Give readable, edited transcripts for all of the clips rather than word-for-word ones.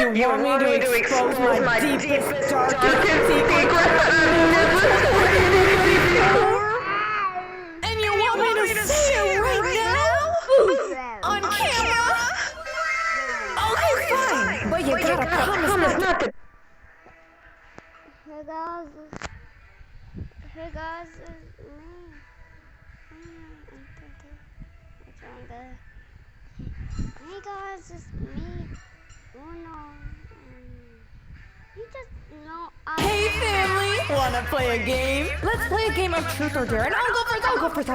You want me to expose my deepest, darkest secret? And you want me to say it right now? On camera? Okay, fine. But you gotta promise not to. Hey guys, it's me. What's wrong there? Hey guys, it's me. Oh no. You just know Hey family! Wanna play a game? Let's play a game of truth or dare. And I'll go first.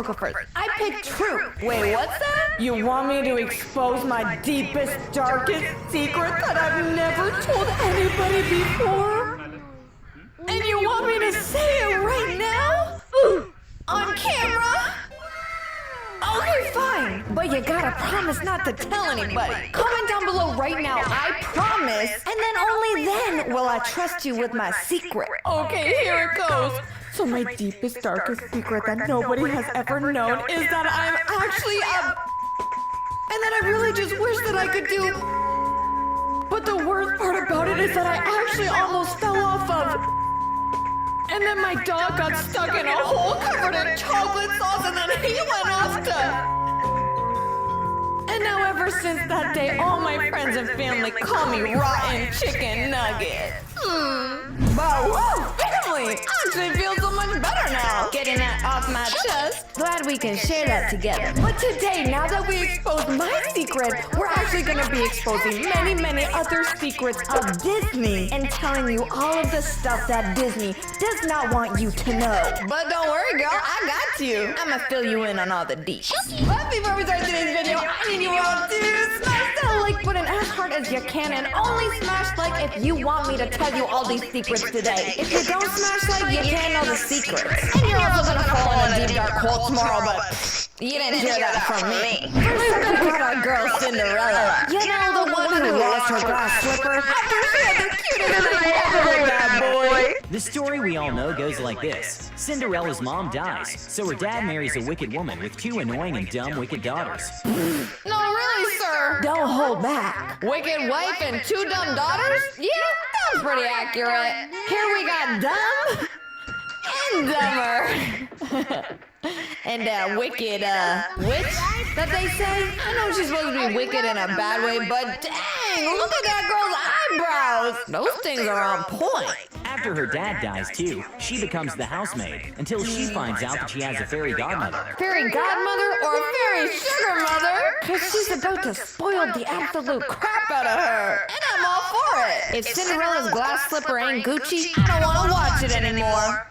I picked truth. Wait, what's that? You want me to expose my deepest, darkest secret that I've never told anybody before? And you want me to say it right now? On camera? Okay, fine. But you gotta promise not to tell anybody. Comment down below right now, I promise. And then only then will I trust you with my secret. Okay, here it goes. So my deepest, darkest secret that nobody has ever known is that I'm actually and that I really just wish that I could do. But the worst part about it is that I actually almost fell off of. And then my dog got stuck in a hole covered in chocolate sauce and then he went off to... And now ever since that day, all my friends and family call me Rotten Chicken Nugget. But woo, family! I actually feel so much better now. Getting that off my chest. Glad we can share that together. But today, now that we exposed my secret, we're actually going to be exposing many, many other secrets of Disney and telling you all of the stuff that Disney does not want you to know. But don't worry, girl, I got you. I'm going to fill you in on all the deets. But before we start today's video, I need you all to smash that like button as hard as you can and only smash like if you want me to tell you all these secrets today. If you don't smash like, you can't know the secrets. And you're also gonna fall in a deep dark hole tomorrow, but you didn't hear that from me. First up, we got our girl Cinderella. You know, the one who lost her glass slipper after she had the cutest thing ever, that boy. The story we all know goes like this. Cinderella's mom dies, so her dad marries a wicked woman with two annoying and dumb wicked daughters. No, really, sir. Don't hold back. Wicked wife and two dumb daughters? Yeah, that was pretty accurate. Here we got dumb and dumber. And wicked, witch, that they say? I know she's supposed to be wicked in a bad way, but dang, look at that girl's eyebrows. Those things are on point. After her dad dies too, she becomes the housemaid until she finds out that she has a fairy godmother. Fairy godmother or a fairy sugar mother? Cause she's about to spoil the absolute crap out of her. And I'm all for it. If Cinderella's glass slipper ain't Gucci, I don't wanna watch it anymore.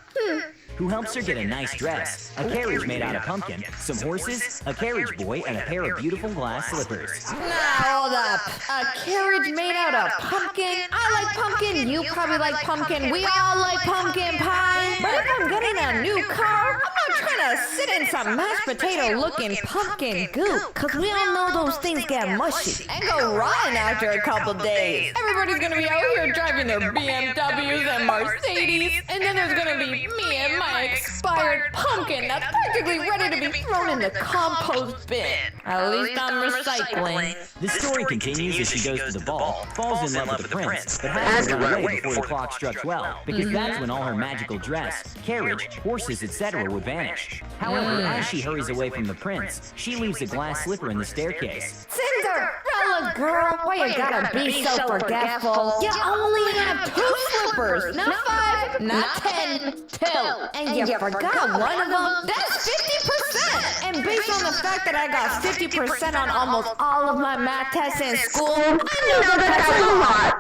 Who helps her get a nice dress, a carriage made out of pumpkin, some horses, a carriage boy, and a pair of beautiful glass slippers. Now hold up. A carriage made out of pumpkin? I like pumpkin, you probably like pumpkin, we all like pumpkin pie. But if I'm getting a new car, I'm not trying to sit in some mashed potato looking pumpkin goop. Cause we all know those things get mushy and go rotten after a couple days. Everybody's gonna be out here driving their BMWs and Mercedes, and then there's gonna be me and my expired pumpkin that's practically ready to be thrown in the compost bin. At least I'm recycling. The story continues as she goes to the ball, falls in love with the prince, but has to run away before the clock struck 12, because that's when all her magical dress, carriage, horses, etc. would vanish. However, as she hurries away from the prince, she leaves a glass slipper in the staircase. Cinderella, girl, why you gotta be so forgetful? You only have 2 slippers, not 5, not 10, 2. And you forgot one of them? That's 50%! And based on the fact that I got 50% on almost all of my math tests in school, I know that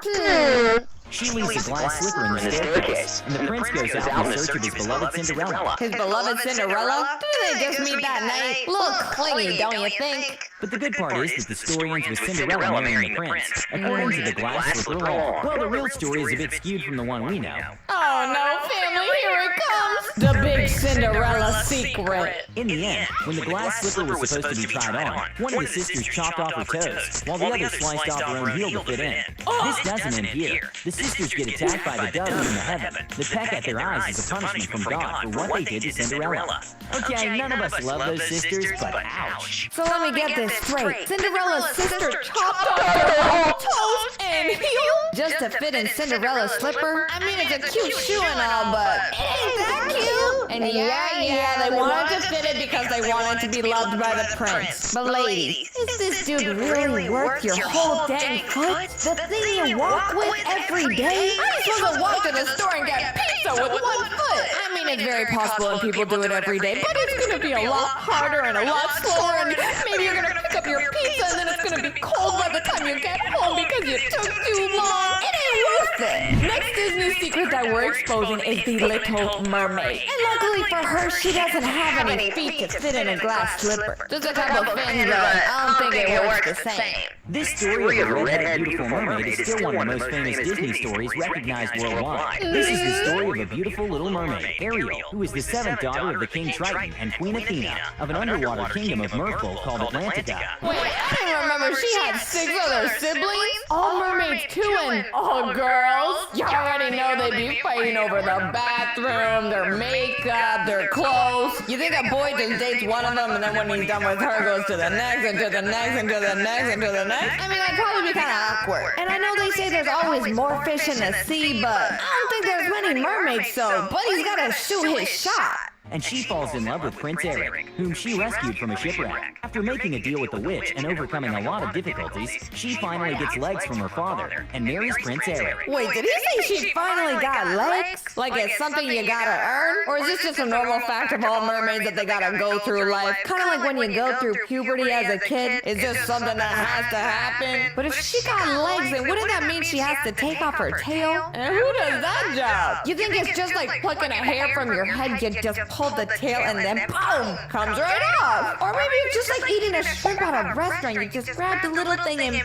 that's a lot. She leaves a glass slipper in the staircase, and the prince goes out in search of his beloved Cinderella. His beloved Cinderella? Did they just meet that night? Look clingy, don't you think? But the good part is that the story ends with Cinderella marrying the prince, according to the glass slipper law. Well, the real story is a bit skewed from the one we know. Oh no, family, here it comes! The big Cinderella secret. In the end, when the glass slipper was supposed to be tried on, one of the sisters chopped off her toes, while the other sliced off her own heel to fit in. This doesn't end here. The sisters get attacked by the doves in the heaven. The peck at their eyes is a punishment from God for what they did to Cinderella. Okay, none of us love those sisters, but ouch. So let me get this straight. Cinderella's sister chopped off her whole toes and heel? just to fit in Cinderella's slipper? I mean, it's a cute shoe and all, but it ain't that cute. And yeah, they wanted to fit it because they wanted to be loved by the prince. But ladies, is this dude really worth your whole dang foot? The thing you walk with every day? I'm supposed to walk to the store and get pizza with 1 foot. I mean, it's very possible and people do it every day, but it's gonna be a lot harder and a lot slower, and maybe you're gonna pick up your pizza and then it's gonna be cold by the time you get home because you took too long. It ain't worth it. Next Disney secret that we're exposing is the Little Mermaid. And luckily for her, she doesn't have any feet to fit in a glass slipper. Just a couple fins, but I don't think it works the same. This story of a redheaded beautiful mermaid is still one of the most famous Disney stories recognized worldwide. This is the story of a beautiful little mermaid, Ariel, who is the 7th daughter of the King Triton and Queen Athena of an underwater kingdom of Merfolk called Atlantica. Wait, I didn't remember she had 6 other siblings? All mermaids too, and all girls? You already know they'd be fighting over the bathroom, their makeup, their clothes. You think a boy just dates one of them and then when he's done with her goes to the next and to the next and to the next and to the next? I mean, that'd probably be kind of awkward. And I know they say there's always more fish in the sea, but I don't think there's many mermaids, so Buddy's gotta shoot his shot. And she falls in love with Prince Eric, whom she rescued from a shipwreck. After making a deal with the witch and overcoming a lot of difficulties, she finally gets legs from her father and marries Prince Eric. Wait, did he say she finally got legs? Like it's something you gotta earn? Or is this just a normal fact of all mermaids that they gotta go through life? Kind of like when you go through puberty as a kid, it's just something that has to happen. But if she got legs, then wouldn't that mean she has to take off her tail? And who does that job? You think it's just like plucking a hair from your head, you just pull the tail and then boom, comes right off. Or maybe it's just like eating a shrimp at a restaurant. You just grab the little thing and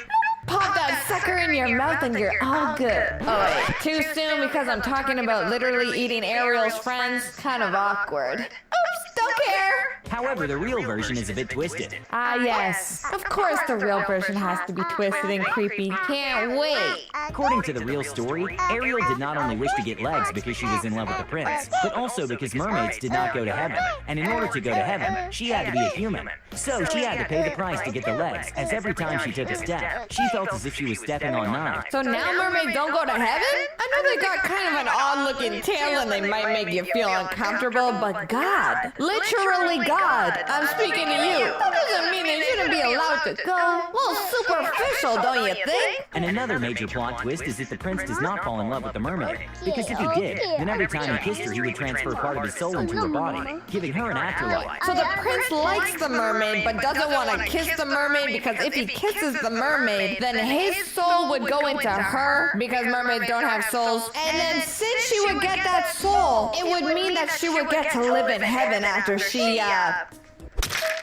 pop that sucker in your mouth and you're all good. Oh wait, too soon because I'm talking about literally eating Ariel's friends? Kind of awkward. Oops, don't care. However, the real version is a bit twisted. Ah yes, of course the real version has to be twisted and creepy. Can't wait. According to the real story, Ariel did not only wish to get legs because she was in love with the prince, but also because mermaids did not go to heaven. And in order to go to heaven, she had to be a human. So she had to pay the price to get the legs, as every time she took a step, she felt as if she was stepping on knives. So now mermaids don't go to heaven? I know they got kind of an odd-looking tail and they might make you feel uncomfortable, but God, literally God, I'm speaking to you. That doesn't mean they shouldn't be allowed to go. A little superficial, don't you think? And another major plot twist is that the prince does not fall in love with the mermaid. Because if he did, then every time he kissed her, he would transfer part of his soul into her body, giving her an afterlife. So the prince likes the mermaid, but doesn't want to kiss the mermaid because if he kisses the mermaid, then his soul would go into her because mermaids don't have souls. And then since she would get that soul, it would mean that she would get to live in heaven after she,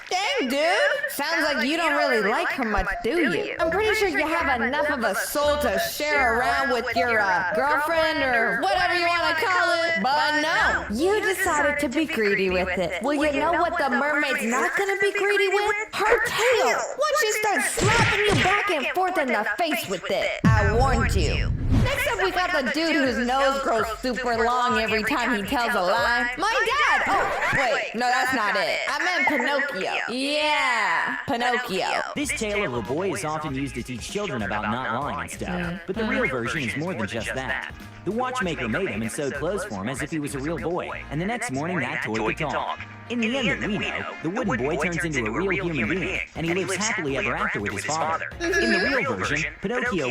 Dang, dude! Sounds like you don't really like her much, do you? I'm pretty sure you have enough of a soul to share around with your, girlfriend or whatever you want to call it. But no, you decided to be greedy with it. Well, you know what the mermaid's not gonna be greedy with? Her tail! Once she starts slapping you back and forth in the face with it. I warned you. Next up, we got the dude whose nose grows super long every time he tells a lie. My dad! Oh, wait, no, that's not it. I meant Pinocchio. Yeah, Pinocchio. This tale of a boy is often used to teach children about not lying and stuff. But the real version is more than just that. The watchmaker made him and sewed clothes for him as if he was a real boy. And the next morning, that toy could talk. In the end that we know, the wooden boy turns into a real human being, and he lives happily ever after with his father. In the real version, Pinocchio...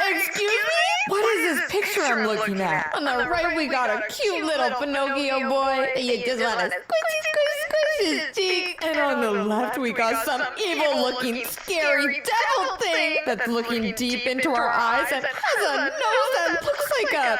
Excuse me? What is this picture I'm looking at? On the right, we got a cute little Pinocchio boy. You just want to squish his cheek. And on the left, we got some evil-looking, scary devil thing that's looking deep into our eyes and has a nose that looks like a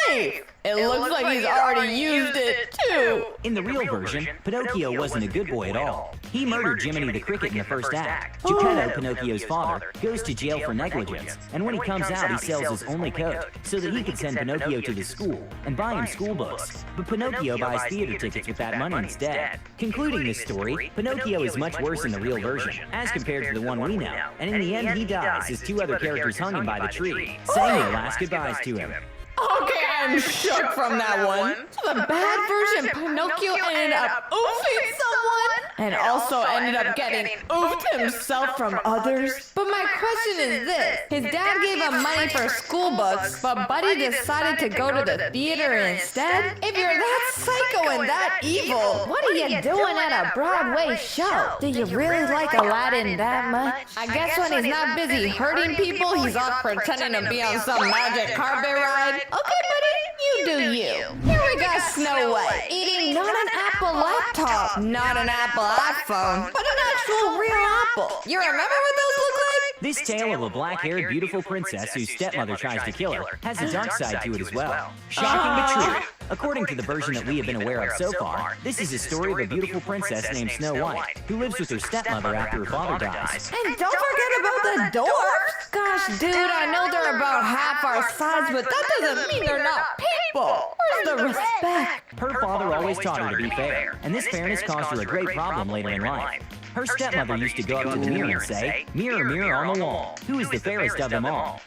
knife. It looks like he's already used it, too. In the real version, Pinocchio wasn't a good boy at all. He murdered Jiminy the Cricket in the first act. Geppetto, Pinocchio's father, goes to jail for negligence, and when he comes out, he sells his only coat so that he can send Pinocchio to the school and buy him school books. But Pinocchio buys theater tickets with that money instead. Concluding this story, Pinocchio is much worse in the real version, as compared to the one we know, and in the end, he dies as 2 other characters hung him by the tree, saying their last goodbyes to him. Okay, I'm shook from that one. So the bad version, Pinocchio ended up oofing someone and also ended up getting oofed himself from others. But my question is this. His dad gave him money for school books, but Buddy decided to go to the theater instead? If you're that psycho and that evil, what are you doing at a Broadway show? Do you really like Aladdin that much? I guess when he's not busy hurting people, he's off pretending to be on some magic carpet ride. Okay, buddy, you do you. Here we got Snow White, eating not an Apple laptop, not an Apple iPhone, but an actual real apple. You remember what those look like? This tale of a black-haired, beautiful princess whose stepmother tries to kill her has a dark side to it as well. Shocking but true. According to the version that we have been aware of so far, this is a story of a beautiful princess named Snow White, who lives with her stepmother after her father dies. And don't forget about the dwarfs! Gosh, dude, I know they're about half our size, but that doesn't mean they're not people! Where's the respect? Her father always taught her to be fair, and this fairness caused her a great problem later in life. Her stepmother used to go up to the mirror and say, "Mirror, mirror on the wall, who is the fairest of them all?"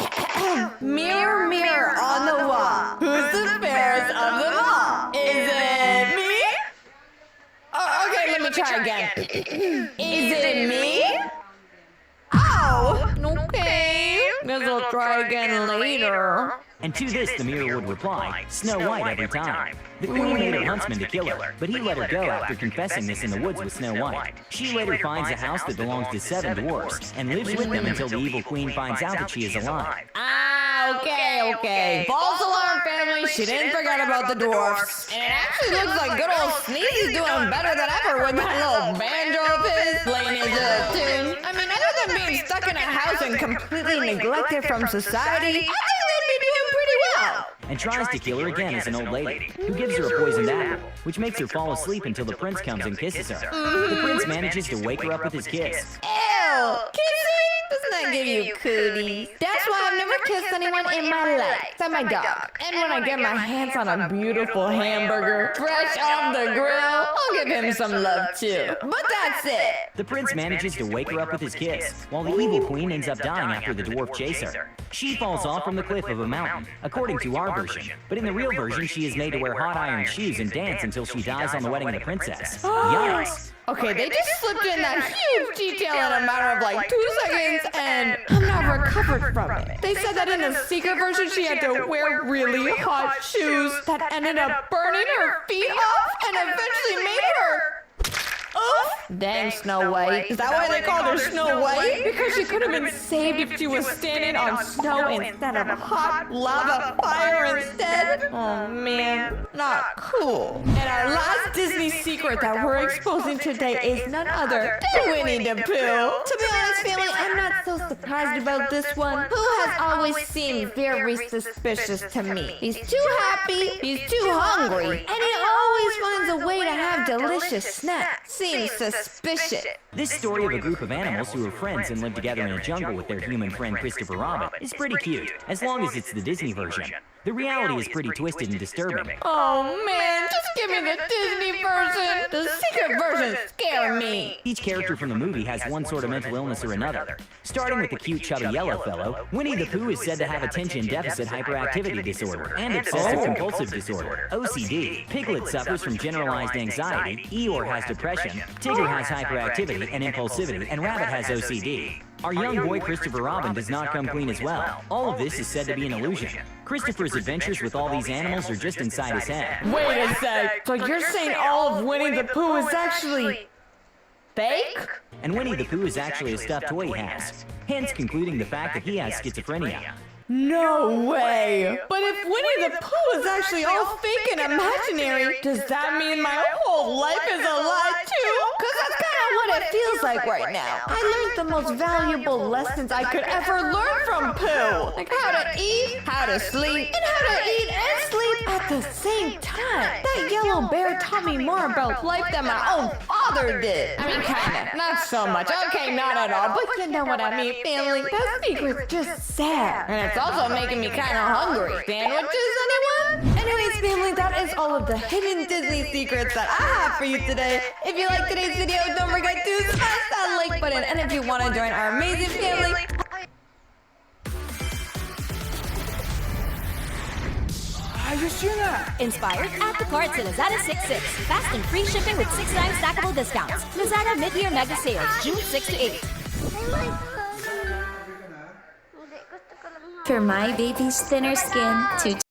Mirror, mirror on the wall, who's the fairest of them all? Is it me? Oh, okay, let me try again. Is it me? Oh, okay. Guess I'll try again later. And to this the mirror would reply, "Snow White every time." The queen made her huntsman to kill her, but he let her go after confessing this in the woods with Snow White. She later finds a house that belongs to 7 dwarfs and lives with them until the evil queen finds out that she is alive. Okay. False alarm, family. She didn't forget about the dwarfs. And it actually looks like good old Sneezy's doing better than ever with that little banjo of his playing his little tune. I mean, other than being stuck in a house and completely neglected from society, I think they'd be doing pretty well. And tries to kill her again as an old lady, who gives her a poisoned apple, which makes her fall asleep until the prince comes and kisses her. The prince manages to wake her up with his kiss. Ew! Kissing? Doesn't that give you cooties? That's why I've never kissed anyone in my life, except my dog. And when I get my hands on a beautiful hamburger, fresh off the grill, I'll give him some love too. But that's it. The prince manages to wake her up with his kiss, while the evil queen ends up dying after the dwarf chase her. She falls off from the cliff of a mountain, according to our version. But in the real version, she is made to wear hot iron shoes and dance until she dies on the wedding of the princess. Yikes. Okay, they just slipped in that huge detail in a matter of like 2 seconds, and I'm not recovered from it. They said that in the secret version, she had to wear really hot shoes that ended up burning her feet off and eventually made her... Oh, dang, Snow White. Is that why they called her Snow White? Because she could have been saved if she was standing on snow instead of hot lava fire instead. Oh man, not cool. And our last Disney secret that we're exposing today is none other than Winnie the Pooh. To be honest, family, I'm not so surprised about this one. Pooh has always seemed very suspicious to me. He's too happy, he's too hungry, and he always finds a way to have delicious snacks. Seems suspicious. This story of a group of animals who are friends and live together in a jungle with their human friend Christopher Robin is pretty cute, as long as it's the Disney version. The reality is pretty twisted and disturbing. Oh man, just give me the Disney version. The secret version scare me. Each character from the movie has one sort of mental illness or another. Starting with the cute chubby yellow fellow, Winnie the Pooh is said to have attention deficit hyperactivity disorder and obsessive compulsive disorder, OCD. Piglet suffers from generalized anxiety, Eeyore has depression, Tigger has hyperactivity and impulsivity, and Rabbit has OCD. Our young boy Christopher Robin does not come clean as well. All of this is said to be an illusion. Christopher's adventures with all these animals are just inside his head. Wait a sec. So you're saying all of Winnie the Pooh is actually fake? And Winnie the Pooh is actually a stuffed toy he has, hence concluding the fact that he has schizophrenia. No way! But if Winnie the Pooh is actually all fake and imaginary, does that mean my whole life is a lie too? Cause that's kinda what it feels like right now. I learned the most valuable lessons I could ever learn from Pooh. Like how to eat, how to sleep, and how to eat and sleep at the same time. That yellow bear taught me more about life than my own father did. I mean, kinda, not so much. Okay, not at all, but you know what I mean, family. That secret's just sad. And it's also making me kind of hungry. Sandwiches, anyone? Anyways, family, that is all of the hidden Disney secrets that I have for you today. If you liked today's video, don't forget to smash that like button. And if you want to join our amazing family, Inspired at the carts in Lazada 66. Fast and free shipping with 6 times stackable discounts. Lazada mid-year mega sales, June 6 to 8. I like For my baby's thinner skin to